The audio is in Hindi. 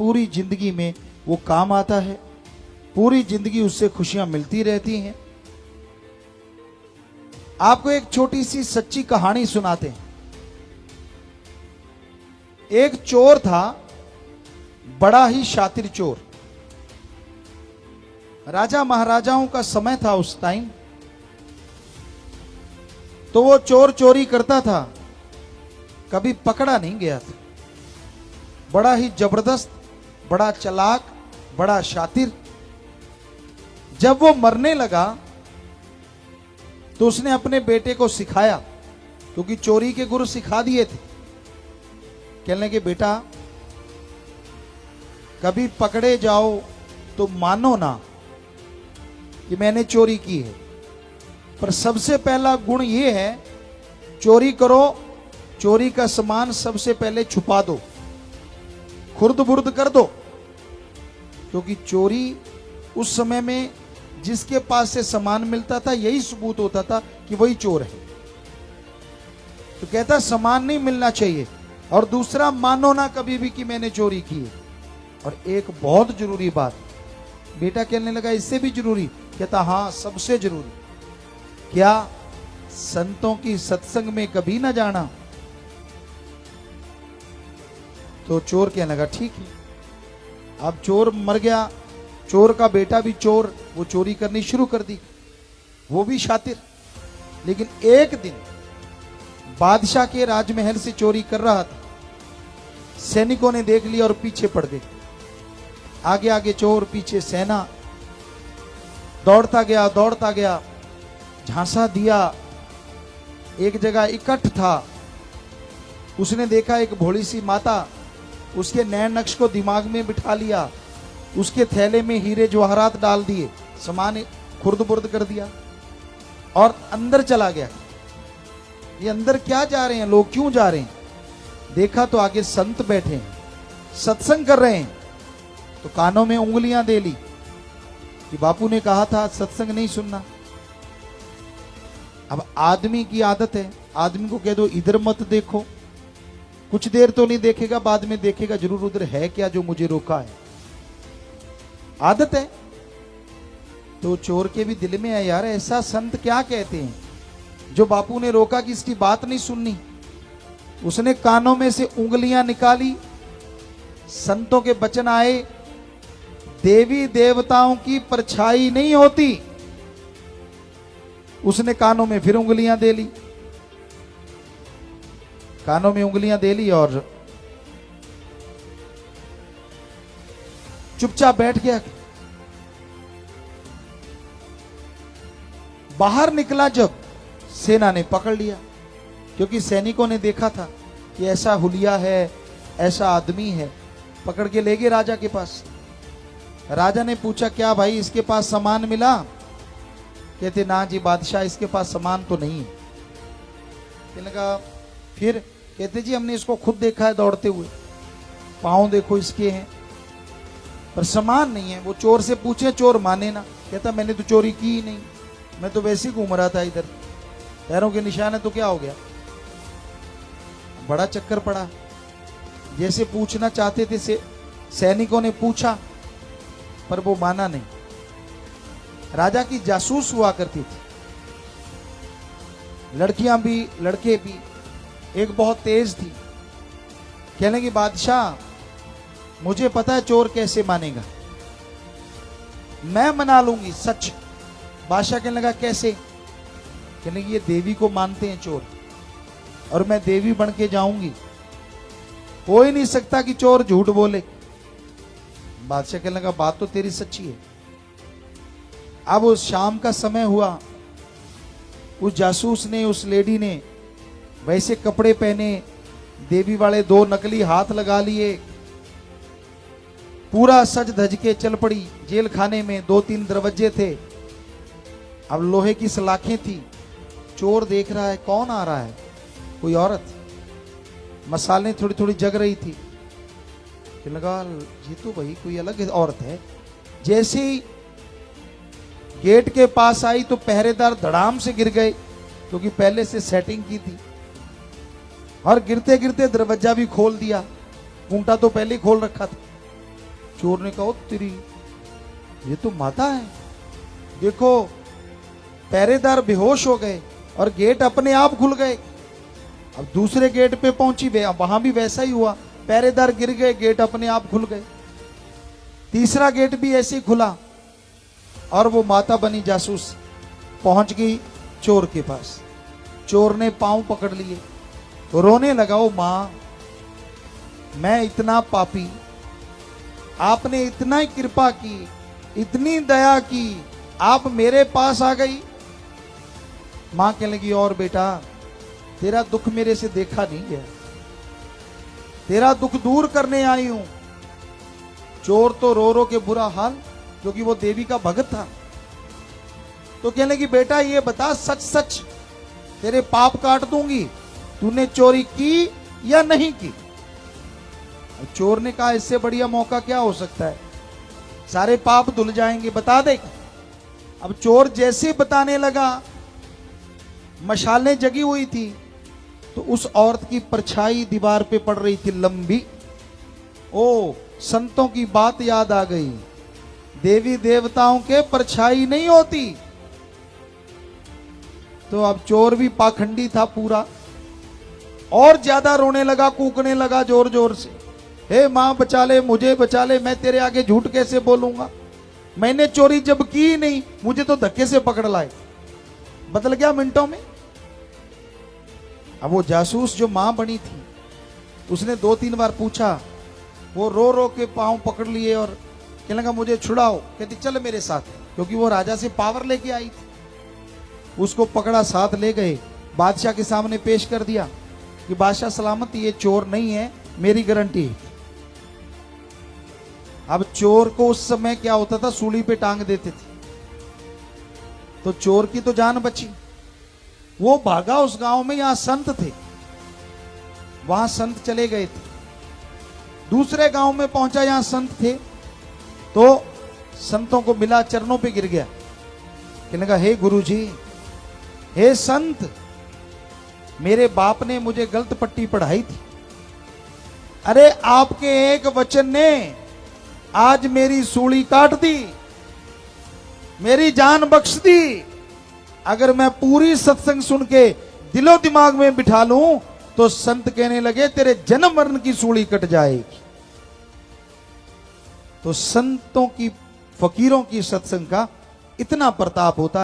पूरी जिंदगी में वो काम आता है, पूरी जिंदगी उससे खुशियां मिलती रहती हैं। आपको एक छोटी सी सच्ची कहानी सुनाते हैं। एक चोर था, बड़ा ही शातिर चोर। राजा महाराजाओं का समय था उस टाइम। तो वो चोर चोरी करता था, कभी पकड़ा नहीं गया था। बड़ा ही जबरदस्त, बड़ा चालाक, बड़ा शातिर। जब वो मरने लगा तो उसने अपने बेटे को सिखाया, क्योंकि चोरी के गुरु सिखा दिए थे। कहने के बेटा, कभी पकड़े जाओ तो मानो ना कि मैंने चोरी की है, पर सबसे पहला गुण ये है, चोरी करो, चोरी का सामान सबसे पहले छुपा दो, खुर्द बुर्द कर दो। क्योंकि चोरी उस समय में जिसके पास से सामान मिलता था, यही सबूत होता था कि वही चोर है। तो कहता सामान नहीं मिलना चाहिए, और दूसरा मानो ना कभी भी कि मैंने चोरी की है। और एक बहुत जरूरी बात, बेटा कहने लगा इससे भी जरूरी? कहता हाँ, सबसे जरूरी। क्या? संतों की सत्संग में कभी ना जाना। तो चोर कहने लगा ठीक है। अब चोर मर गया, चोर का बेटा भी चोर, वो चोरी करनी शुरू कर दी, वो भी शातिर। लेकिन एक दिन बादशाह के राजमहल से चोरी कर रहा था, सैनिकों ने देख लिया और पीछे पड़ गए। आगे आगे चोर, पीछे सेना, दौड़ता गया, झांसा दिया। एक जगह इकट्ठ था, उसने देखा एक भोली सी माता, उसके नैन नक्श को दिमाग में बिठा लिया, उसके थैले में हीरे जवाहरात डाल दिए, सामान खुर्द बुर्द कर दिया और अंदर चला गया। ये अंदर क्या जा रहे हैं लोग, क्यों जा रहे हैं? देखा तो आगे संत बैठे हैं, सत्संग कर रहे हैं। तो कानों में उंगलियां दे ली कि बापू ने कहा था सत्संग नहीं सुनना। अब आदमी की आदत है, आदमी को कह दो इधर मत देखो, कुछ देर तो नहीं देखेगा, बाद में देखेगा जरूर उधर है क्या जो मुझे रोका है। आदत है। तो चोर के भी दिल में है, यार ऐसा संत क्या कहते हैं जो बापू ने रोका कि इसकी बात नहीं सुननी। उसने कानों में से उंगलियां निकाली, संतों के वचन आए, देवी देवताओं की परछाई नहीं होती। उसने कानों में फिर उंगलियां दे ली, कानों में उंगलियां दे ली और चुपचाप बैठ गया। बाहर निकला जब, सेना ने पकड़ लिया, क्योंकि सैनिकों ने देखा था कि ऐसा हुलिया है, ऐसा आदमी है। पकड़ के ले गए राजा के पास। राजा ने पूछा क्या भाई इसके पास सामान मिला? कहते ना जी बादशाह, इसके पास सामान तो नहीं है। कहने लगा फिर? कहते जी हमने इसको खुद देखा है दौड़ते हुए, पांव देखो इसके हैं, पर सामान नहीं है। वो चोर से पूछे, चोर माने ना, कहता मैंने तो चोरी की ही नहीं, मैं तो वैसे ही घूम रहा था इधर, पैरों के निशान है तो क्या हो गया। बड़ा चक्कर पड़ा। जैसे पूछना चाहते थे सैनिकों ने पूछा, पर वो माना नहीं। राजा की जासूस हुआ करती थी, लड़कियां भी लड़के भी। एक बहुत तेज थी, कहने की बादशाह मुझे पता है चोर कैसे मानेगा, मैं मना लूंगी सच। बादशाह कहने लगा कैसे? कहने की ये देवी को मानते हैं चोर, और मैं देवी बन के जाऊंगी, हो ही नहीं सकता कि चोर झूठ बोले। बादशाह कहने लगा बात तो तेरी सच्ची है। अब उस शाम का समय हुआ, उस जासूस ने, उस लेडी ने वैसे कपड़े पहने, देवी वाले 2 नकली हाथ लगा लिए, पूरा सज धज के चल पड़ी। जेल खाने में 2-3 दरवाजे थे, अब लोहे की सलाखें थी। चोर देख रहा है कौन आ रहा है, कोई औरत। मसाले थोड़ी थोड़ी जग रही थी, लगा ये तो भाई कोई अलग औरत है। जैसे ही गेट के पास आई तो पहरेदार धड़ाम से गिर गए, क्योंकि पहले से सेटिंग की थी, और गिरते गिरते दरवाजा भी खोल दिया। खूंटा तो पहले ही खोल रखा था। चोर ने कहा, तेरी ये तो माता है। देखो पहरेदार बेहोश हो गए और गेट अपने आप खुल गए। अब दूसरे गेट पे पहुंची, वहां भी वैसा ही हुआ, पहरेदार गिर गए, गेट अपने आप खुल गए। तीसरा गेट भी ऐसे ही खुला और वो माता बनी जासूस पहुंच गई चोर के पास। चोर ने पांव पकड़ लिए, रोने लगा, ओ मां, मैं इतना पापी, आपने इतना ही कृपा की, इतनी दया की, आप मेरे पास आ गई। मां कहने लगी, और बेटा तेरा दुख मेरे से देखा नहीं गया, तेरा दुख दूर करने आई हूं। चोर तो रो रो के बुरा हाल, क्योंकि वो देवी का भगत था। तो कहने लगी, बेटा ये बता सच सच, तेरे पाप काट दूंगी, तूने चोरी की या नहीं की। चोर ने कहा, इससे बढ़िया मौका क्या हो सकता है, सारे पाप धुल जाएंगे, बता दे। अब चोर जैसे बताने लगा, मशालें जगी हुई थी, तो उस औरत की परछाई दीवार पे पड़ रही थी लंबी। ओ, संतों की बात याद आ गई, देवी देवताओं के परछाई नहीं होती। तो अब चोर भी पाखंडी था पूरा, और ज्यादा रोने लगा, कूकने लगा जोर जोर से, हे मां बचा ले, मुझे बचा ले, मैं तेरे आगे झूठ कैसे बोलूंगा, मैंने चोरी जब की ही नहीं, मुझे तो धक्के से पकड़ लाए। बदल गया मिनटों में। अब वो जासूस जो मां बनी थी, उसने 2-3 बार पूछा, वो रो रो के पांव पकड़ लिए और कहने लगा, मुझे छुड़ाओ। कहती, चल मेरे साथ, क्योंकि वो राजा से पावर लेके आई थी। उसको पकड़ा, साथ ले गए, बादशाह के सामने पेश कर दिया कि बादशाह सलामत, ये चोर नहीं है, मेरी गारंटी है। अब चोर को उस समय क्या होता था, सूली पे टांग देते थे, तो चोर की तो जान बची। वो भागा उस गांव में, यहां संत थे, वहां संत चले गए थे। दूसरे गांव में पहुंचा, यहां संत थे, तो संतों को मिला, चरणों पे गिर गया, कहने लगा, हे गुरुजी, हे संत, मेरे बाप ने मुझे गलत पट्टी पढ़ाई थी, अरे आपके एक वचन ने आज मेरी सूली काट दी, मेरी जान बख्श दी। अगर मैं पूरी सत्संग सुन के दिलो दिमाग में बिठा लूं, तो संत कहने लगे, तेरे जन्म मरण की सूली कट जाएगी। तो संतों की, फकीरों की सत्संग का इतना प्रताप होता है।